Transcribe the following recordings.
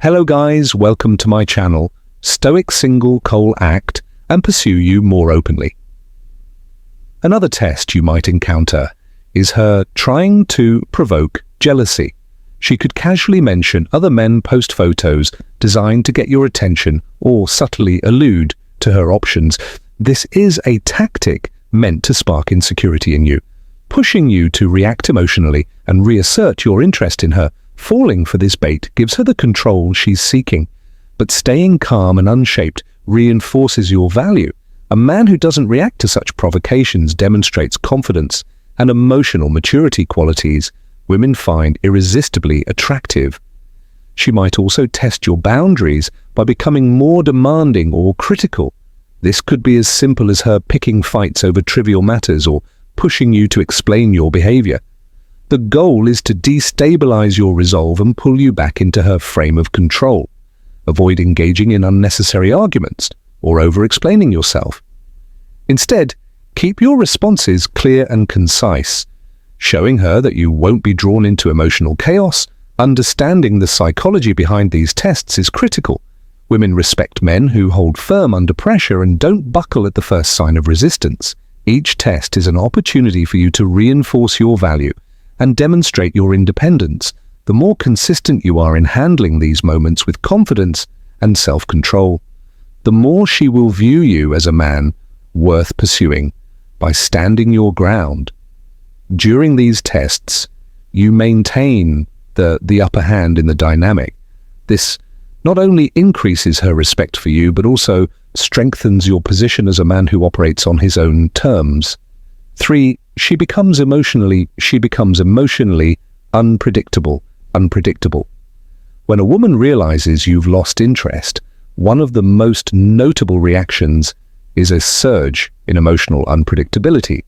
Hello guys, welcome to my channel, Stoic Single Cole Act and Pursue You More Openly. Another test you might encounter is her trying to provoke jealousy. She could casually mention other men post photos designed to get your attention or subtly allude to her options. This is a tactic meant to spark insecurity in you, pushing you to react emotionally and reassert your interest in her. Falling for this bait gives her the control she's seeking, but staying calm and unshaped reinforces your value. A man who doesn't react to such provocations demonstrates confidence and emotional maturity qualities women find irresistibly attractive. She might also test your boundaries by becoming more demanding or critical. This could be as simple as her picking fights over trivial matters or pushing you to explain your behavior. The goal is to destabilize your resolve and pull you back into her frame of control. Avoid engaging in unnecessary arguments or over-explaining yourself. Instead, keep your responses clear and concise, showing her that you won't be drawn into emotional chaos. Understanding the psychology behind these tests is critical. Women respect men who hold firm under pressure and don't buckle at the first sign of resistance. Each test is an opportunity for you to reinforce your value and demonstrate your independence. The more consistent you are in handling these moments with confidence and self-control, the more she will view you as a man worth pursuing by standing your ground. During these tests, you maintain the upper hand in the dynamic. This not only increases her respect for you, but also strengthens your position as a man who operates on his own terms. 3. She becomes emotionally unpredictable. When a woman realizes you've lost interest, one of the most notable reactions is a surge in emotional unpredictability.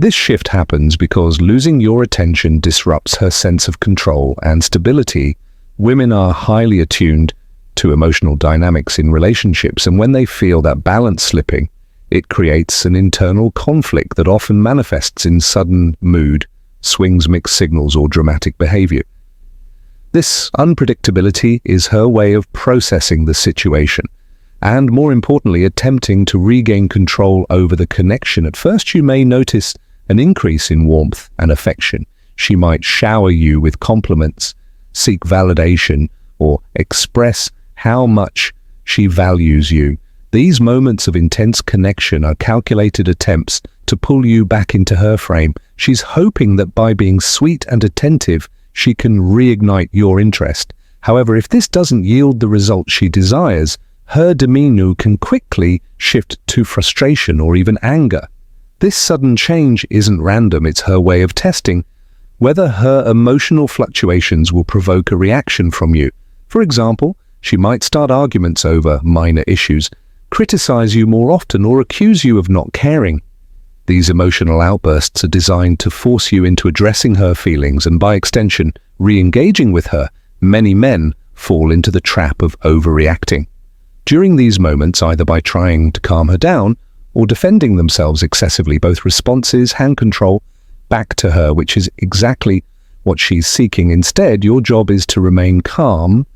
This shift happens because losing your attention disrupts her sense of control and stability. Women are highly attuned to emotional dynamics in relationships, and when they feel that balance slipping, it creates an internal conflict that often manifests in sudden mood swings, mixed signals, or dramatic behavior. This unpredictability is her way of processing the situation and, more importantly, attempting to regain control over the connection. At first, you may notice an increase in warmth and affection. She might shower you with compliments, seek validation, or express how much she values you. These moments of intense connection are calculated attempts to pull you back into her frame. She's hoping that by being sweet and attentive, she can reignite your interest. However, if this doesn't yield the result she desires, her demeanor can quickly shift to frustration or even anger. This sudden change isn't random, it's her way of testing whether her emotional fluctuations will provoke a reaction from you. For example, she might start arguments over minor issues, criticize you more often, or accuse you of not caring. These emotional outbursts are designed to force you into addressing her feelings and, by extension, re-engaging with her. Many men fall into the trap of overreacting during these moments, either by trying to calm her down or defending themselves excessively. Both responses hand control back to her, which is exactly what she's seeking. Instead, your job is to remain calm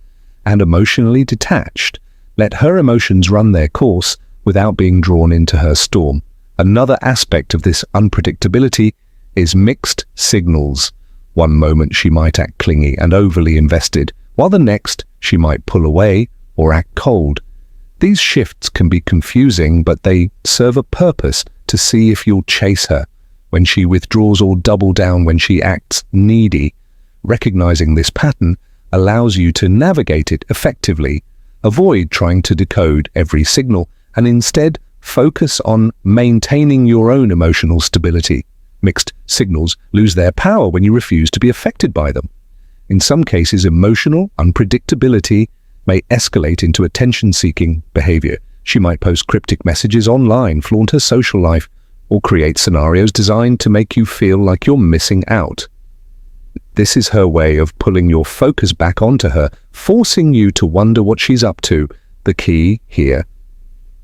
and emotionally detached. Let her emotions run their course without being drawn into her storm. Another aspect of this unpredictability is mixed signals. One moment she might act clingy and overly invested, while the next she might pull away or act cold. These shifts can be confusing, but they serve a purpose to see if you'll chase her when she withdraws or double down when she acts needy. Recognizing this pattern allows you to navigate it effectively. Avoid trying to decode every signal and instead focus on maintaining your own emotional stability. Mixed signals lose their power when you refuse to be affected by them. In some cases, emotional unpredictability may escalate into attention-seeking behavior. She might post cryptic messages online, flaunt her social life, or create scenarios designed to make you feel like you're missing out. This is her way of pulling your focus back onto her, forcing you to wonder what she's up to. The key here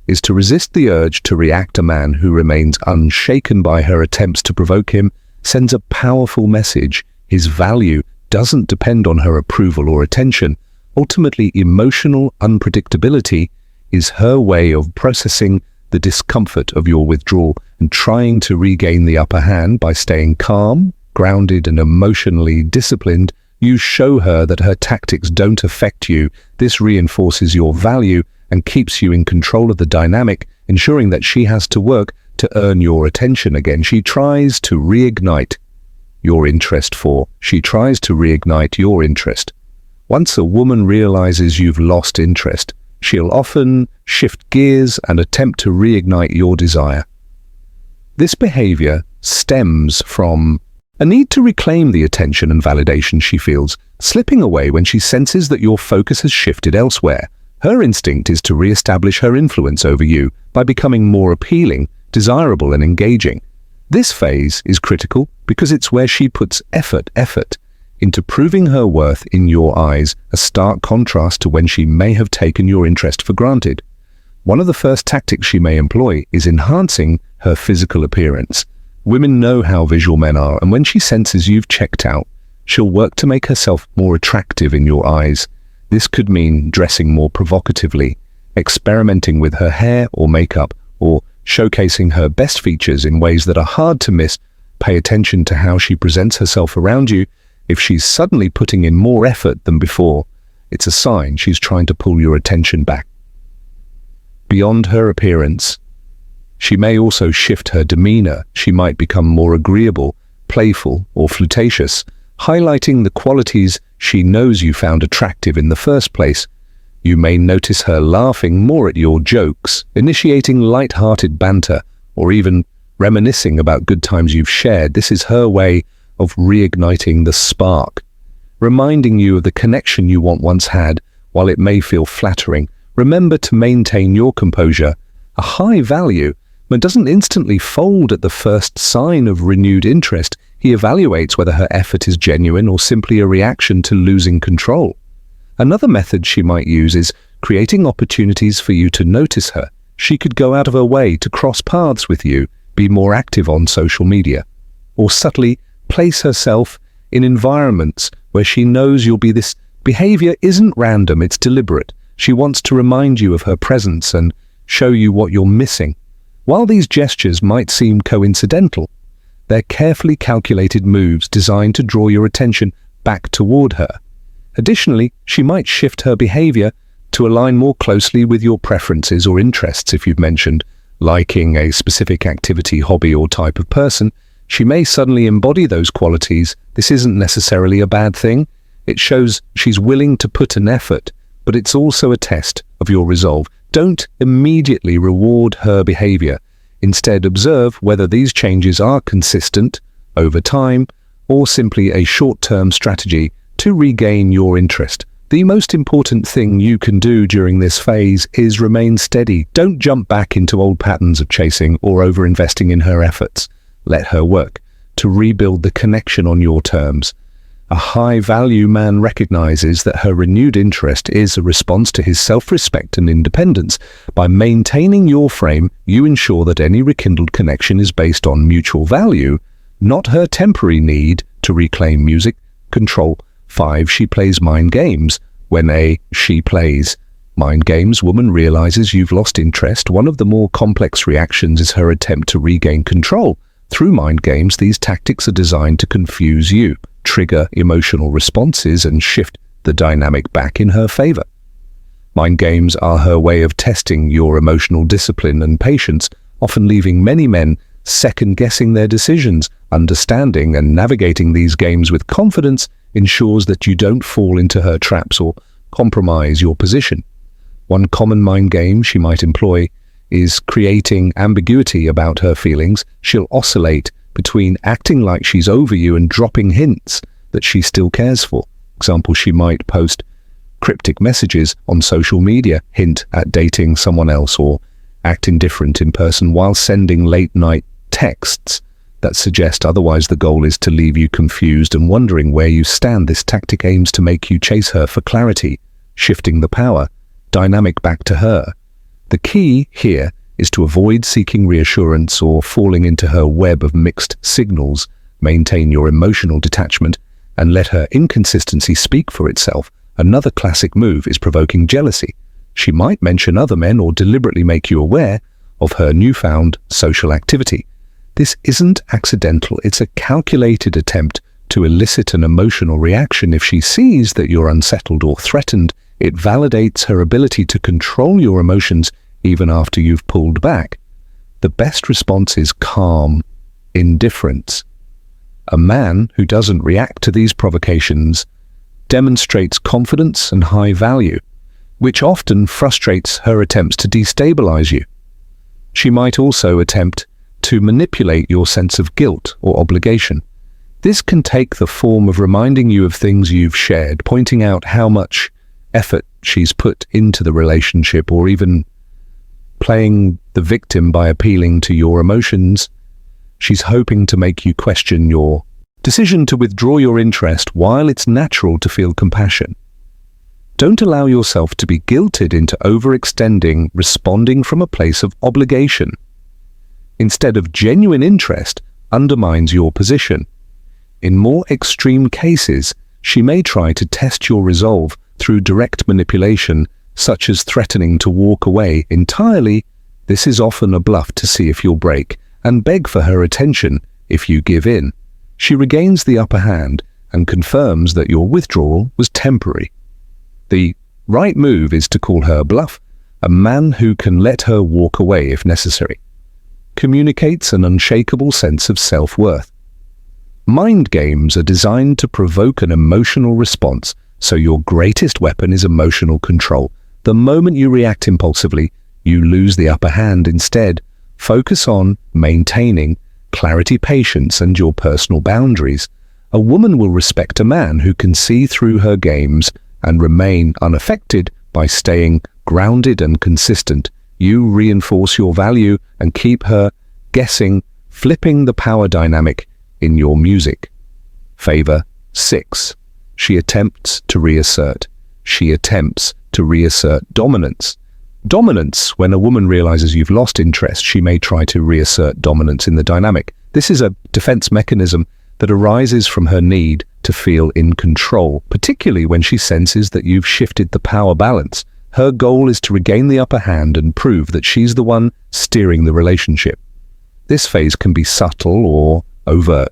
is to resist the urge to react. A man who remains unshaken by her attempts to provoke him sends a powerful message. His value doesn't depend on her approval or attention. Ultimately, emotional unpredictability is her way of processing the discomfort of your withdrawal and trying to regain the upper hand by staying calm, grounded, and emotionally disciplined. You show her that her tactics don't affect you. This reinforces your value and keeps you in control of the dynamic, ensuring that she has to work to earn your attention again. She tries to reignite your interest. Once a woman realizes you've lost interest, she'll often shift gears and attempt to reignite your desire. This behavior stems from a need to reclaim the attention and validation she feels, slipping away when she senses that your focus has shifted elsewhere. Her instinct is to re-establish her influence over you by becoming more appealing, desirable, and engaging. This phase is critical because it's where she puts effort into proving her worth in your eyes, a stark contrast to when she may have taken your interest for granted. One of the first tactics she may employ is enhancing her physical appearance. Women know how visual men are, and when she senses you've checked out, she'll work to make herself more attractive in your eyes. This could mean dressing more provocatively, experimenting with her hair or makeup, or showcasing her best features in ways that are hard to miss. Pay attention to how she presents herself around you. If she's suddenly putting in more effort than before, it's a sign she's trying to pull your attention back. Beyond her appearance, she may also shift her demeanor. She might become more agreeable, playful, or flirtatious, highlighting the qualities she knows you found attractive in the first place. You may notice her laughing more at your jokes, initiating light-hearted banter, or even reminiscing about good times you've shared. This is her way of reigniting the spark, reminding you of the connection you once had. While it may feel flattering, remember to maintain your composure. A high value man doesn't instantly fold at the first sign of renewed interest. He evaluates whether her effort is genuine or simply a reaction to losing control. Another method she might use is creating opportunities for you to notice her. She could go out of her way to cross paths with you, be more active on social media, or subtly place herself in environments where she knows you'll be. This behavior isn't random, it's deliberate. She wants to remind you of her presence and show you what you're missing. While these gestures might seem coincidental, they're carefully calculated moves designed to draw your attention back toward her. Additionally, she might shift her behavior to align more closely with your preferences or interests. If you've mentioned liking a specific activity, hobby, or type of person, she may suddenly embody those qualities. This isn't necessarily a bad thing. It shows she's willing to put an effort, but it's also a test of your resolve. Don't immediately reward her behavior. Instead, observe whether these changes are consistent over time or simply a short-term strategy to regain your interest. The most important thing you can do during this phase is remain steady. Don't jump back into old patterns of chasing or over-investing in her efforts. Let her work to rebuild the connection on your terms. A high-value man recognizes that her renewed interest is a response to his self-respect and independence. By maintaining your frame, you ensure that any rekindled connection is based on mutual value, not her temporary need to reclaim music control. 5. She plays mind games. When she plays mind games, woman realizes you've lost interest. One of the more complex reactions is her attempt to regain control. Through mind games, these tactics are designed to confuse you, trigger emotional responses, and shift the dynamic back in her favor. Mind games are her way of testing your emotional discipline and patience, often leaving many men second-guessing their decisions. Understanding and navigating these games with confidence ensures that you don't fall into her traps or compromise your position. One common mind game she might employ is creating ambiguity about her feelings. She'll oscillate between acting like she's over you and dropping hints that she still cares for. Example, she might post cryptic messages on social media, hint at dating someone else, or act indifferent in person while sending late-night texts that suggest otherwise. The goal is to leave you confused and wondering where you stand. This tactic aims to make you chase her for clarity, shifting the power dynamic back to her. The key here is to avoid seeking reassurance or falling into her web of mixed signals. Maintain your emotional detachment and let her inconsistency speak for itself. Another classic move is provoking jealousy. She might mention other men or deliberately make you aware of her newfound social activity. This isn't accidental, it's a calculated attempt to elicit an emotional reaction. If she sees that you're unsettled or threatened, it validates her ability to control your emotions even after you've pulled back. The best response is calm indifference. A man who doesn't react to these provocations demonstrates confidence and high value, which often frustrates her attempts to destabilize you. She might also attempt to manipulate your sense of guilt or obligation. This can take the form of reminding you of things you've shared, pointing out how much effort she's put into the relationship, or even playing the victim by appealing to your emotions. She's hoping to make you question your decision to withdraw your interest while it's natural to feel compassion. Don't allow yourself to be guilted into overextending, responding from a place of obligation. Instead of genuine interest, undermines your position. In more extreme cases, she may try to test your resolve through direct manipulation, such as threatening to walk away entirely. This is often a bluff to see if you'll break and beg for her attention. If you give in, she regains the upper hand and confirms that your withdrawal was temporary. The right move is to call her bluff. A man who can let her walk away if necessary communicates an unshakable sense of self-worth. Mind games are designed to provoke an emotional response, so your greatest weapon is emotional control. The moment you react impulsively, you lose the upper hand. Instead, focus on maintaining clarity, patience, and your personal boundaries. A woman will respect a man who can see through her games and remain unaffected by staying grounded and consistent. You reinforce your value and keep her guessing, flipping the power dynamic in your music. Favor 6. She attempts to reassert. She attempts to reassert dominance. Dominance. When a woman realizes you've lost interest, she may try to reassert dominance in the dynamic. This is a defense mechanism that arises from her need to feel in control, particularly when she senses that you've shifted the power balance. Her goal is to regain the upper hand and prove that she's the one steering the relationship. This phase can be subtle or overt,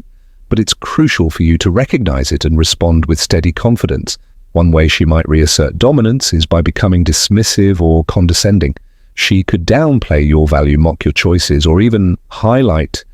but it's crucial for you to recognize it and respond with steady confidence. One way she might reassert dominance is by becoming dismissive or condescending. She could downplay your value, mock your choices, or even highlight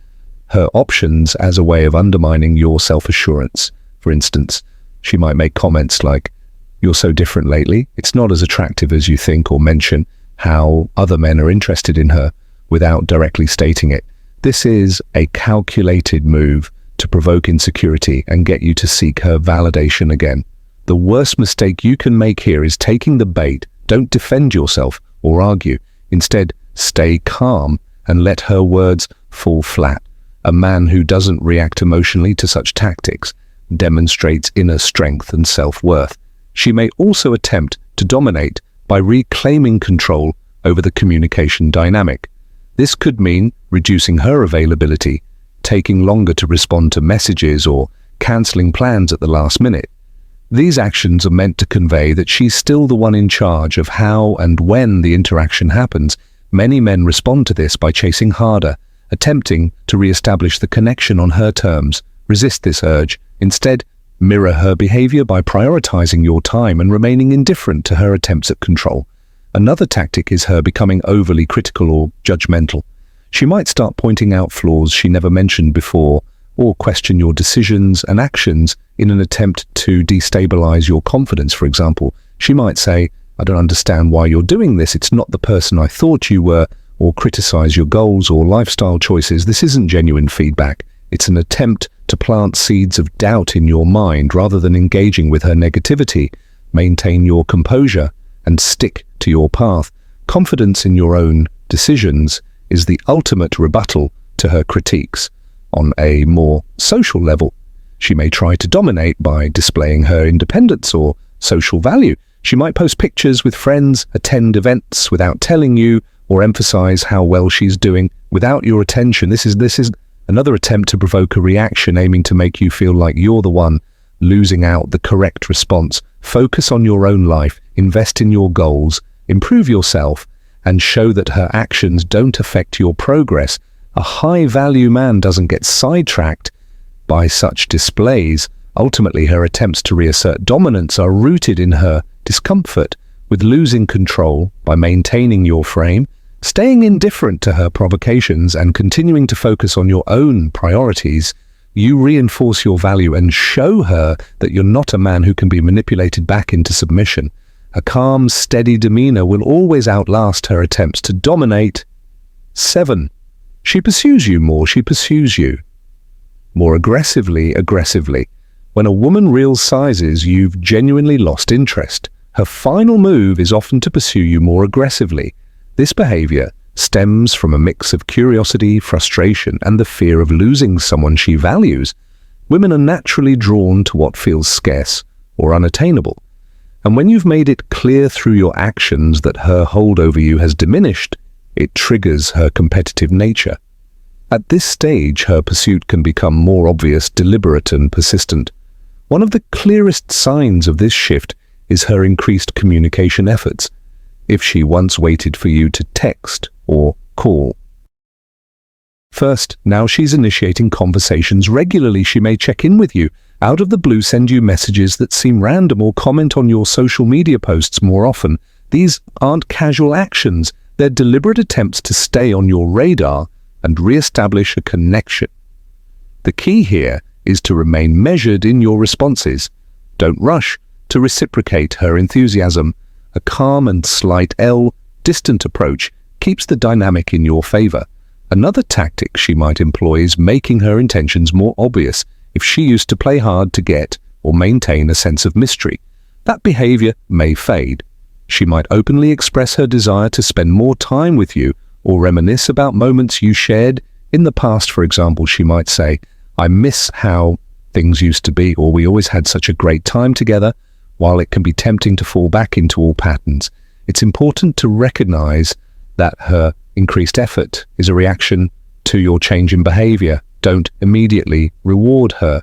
her options as a way of undermining your self-assurance. For instance, she might make comments like, "You're so different lately, it's not as attractive as you think," or mention how other men are interested in her without directly stating it. This is a calculated move to provoke insecurity and get you to seek her validation again. The worst mistake you can make here is taking the bait. Don't defend yourself or argue. Instead, stay calm and let her words fall flat. A man who doesn't react emotionally to such tactics demonstrates inner strength and self-worth. She may also attempt to dominate by reclaiming control over the communication dynamic. This could mean reducing her availability, taking longer to respond to messages, or cancelling plans at the last minute. These actions are meant to convey that she's still the one in charge of how and when the interaction happens. Many men respond to this by chasing harder, attempting to re-establish the connection on her terms. Resist this urge. Instead, mirror her behavior by prioritizing your time and remaining indifferent to her attempts at control. Another tactic is her becoming overly critical or judgmental. She might start pointing out flaws she never mentioned before, or question your decisions and actions in an attempt to destabilize your confidence. For example, she might say, "I don't understand why you're doing this. It's not the person I thought you were," or criticize your goals or lifestyle choices. This isn't genuine feedback. It's an attempt to plant seeds of doubt in your mind rather than engaging with her negativity. Maintain your composure and stick to your path. Confidence in your own decisions is the ultimate rebuttal to her critiques. On a more social level, she may try to dominate by displaying her independence or social value. She might post pictures with friends, attend events without telling you, or emphasize how well she's doing without your attention. This is another attempt to provoke a reaction, aiming to make you feel like you're the one losing out. The correct response Focus on your own life, invest in your goals, improve yourself, and show that her actions don't affect your progress. A high-value man doesn't get sidetracked by such displays. Ultimately, her attempts to reassert dominance are rooted in her discomfort with losing control. By maintaining your frame, staying indifferent to her provocations, and continuing to focus on your own priorities, you reinforce your value and show her that you're not a man who can be manipulated back into submission. A calm, steady demeanor will always outlast her attempts to dominate. 7. She pursues you more. She pursues you more aggressively. When a woman realizes you've genuinely lost interest, her final move is often to pursue you more aggressively. This behavior stems from a mix of curiosity, frustration, and the fear of losing someone she values. Women are naturally drawn to what feels scarce or unattainable. And when you've made it clear through your actions that her hold over you has diminished, it triggers her competitive nature. At this stage, her pursuit can become more obvious, deliberate, and persistent. One of the clearest signs of this shift is her increased communication efforts. If she once waited for you to text or call, first, now she's initiating conversations regularly. She may check in with you out of the blue, send you messages that seem random, or comment on your social media posts more often. These aren't casual actions. They're deliberate attempts to stay on your radar and re-establish a connection. The key here is to remain measured in your responses. Don't rush to reciprocate her enthusiasm. A calm and slight distant approach keeps the dynamic in your favor. Another tactic she might employ is making her intentions more obvious. If she used to play hard to get or maintain a sense of mystery, that behavior may fade. She might openly express her desire to spend more time with you or reminisce about moments you shared in the past. For example, she might say, "I miss how things used to be," or "We always had such a great time together." While it can be tempting to fall back into old patterns, it's important to recognize that her increased effort is a reaction to your change in behavior. Don't immediately reward her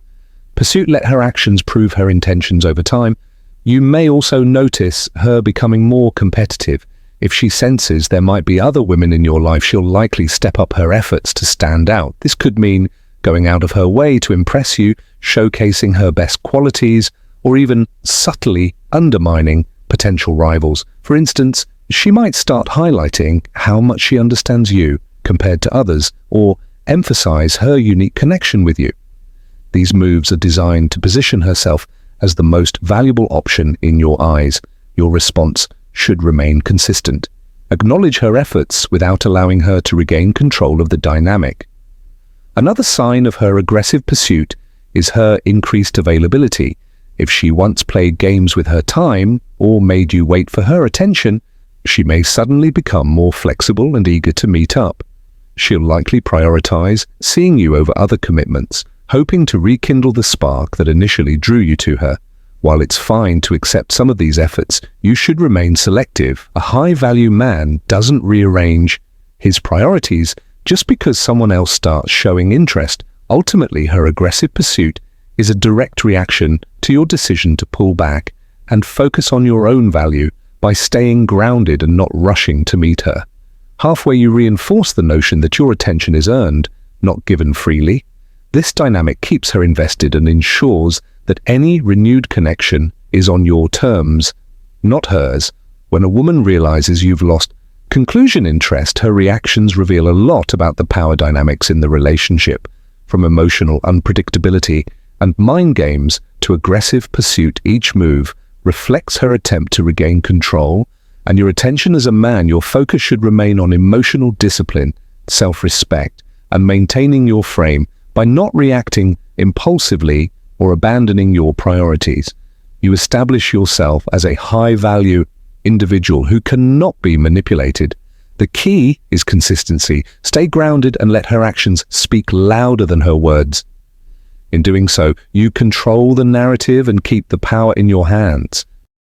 pursuit. Let her actions prove her intentions over time. You may also notice her becoming more competitive. If she senses there might be other women in your life, she'll likely step up her efforts to stand out. This could mean going out of her way to impress you, showcasing her best qualities, or even subtly undermining potential rivals. For instance, she might start highlighting how much she understands you compared to others, or emphasize her unique connection with you. These moves are designed to position herself as the most valuable option in your eyes. Your response should remain consistent. Acknowledge her efforts without allowing her to regain control of the dynamic. Another sign of her aggressive pursuit is her increased availability. If she once played games with her time or made you wait for her attention, she may suddenly become more flexible and eager to meet up. She'll likely prioritize seeing you over other commitments, hoping to rekindle the spark that initially drew you to her. While it's fine to accept some of these efforts, you should remain selective. A high-value man doesn't rearrange his priorities just because someone else starts showing interest. Ultimately, her aggressive pursuit is a direct reaction to your decision to pull back and focus on your own value by staying grounded and not rushing to meet her. Halfway, you reinforce the notion that your attention is earned, not given freely. This dynamic keeps her invested and ensures that any renewed connection is on your terms, not hers. When a woman realizes you've lost interest, her reactions reveal a lot about the power dynamics in the relationship. From emotional unpredictability and mind games to aggressive pursuit, each move reflects her attempt to regain control. And your attention as a man, your focus should remain on emotional discipline, self-respect, and maintaining your frame by not reacting impulsively or abandoning your priorities. You establish yourself as a high-value individual who cannot be manipulated. The key is consistency. Stay grounded and let her actions speak louder than her words. In doing so, you control the narrative and keep the power in your hands.